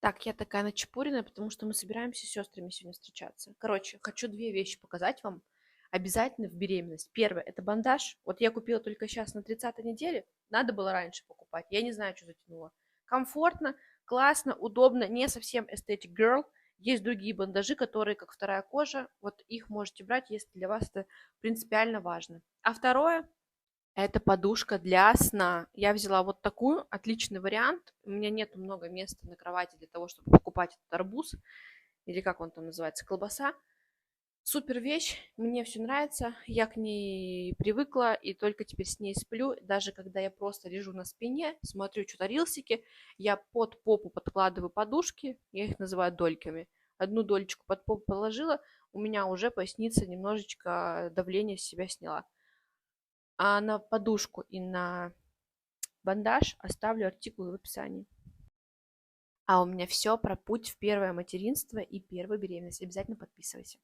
Так, я такая начепуренная, потому что мы собираемся с сестрами сегодня встречаться. Короче, хочу две вещи показать вам обязательно в беременность. Первое– это бандаж. Вот я купила только сейчас на 30-й неделе. Надо было раньше покупать. Я не знаю, что затянуло. Комфортно, классно, удобно, не совсем aesthetic girl. Есть другие бандажи, которые как вторая кожа. Вот их можете брать, если для вас это принципиально важно. А второе– это подушка для сна. Я взяла вот такую, отличный вариант. У меня нет много места на кровати для того, чтобы покупать этот арбуз, или как он там называется, колбаса. Супер вещь, мне все нравится, я к ней привыкла и только теперь с ней сплю. Даже когда я просто лежу на спине, смотрю что-то рилсики, я под попу подкладываю подушки, я их называю дольками. Одну дольчику под попу положила, у меня уже поясница немножечко давление с себя сняла. А на подушку и на бандаж оставлю артикулы в описании. А у меня все про путь в первое материнство и первую беременность. Обязательно подписывайся.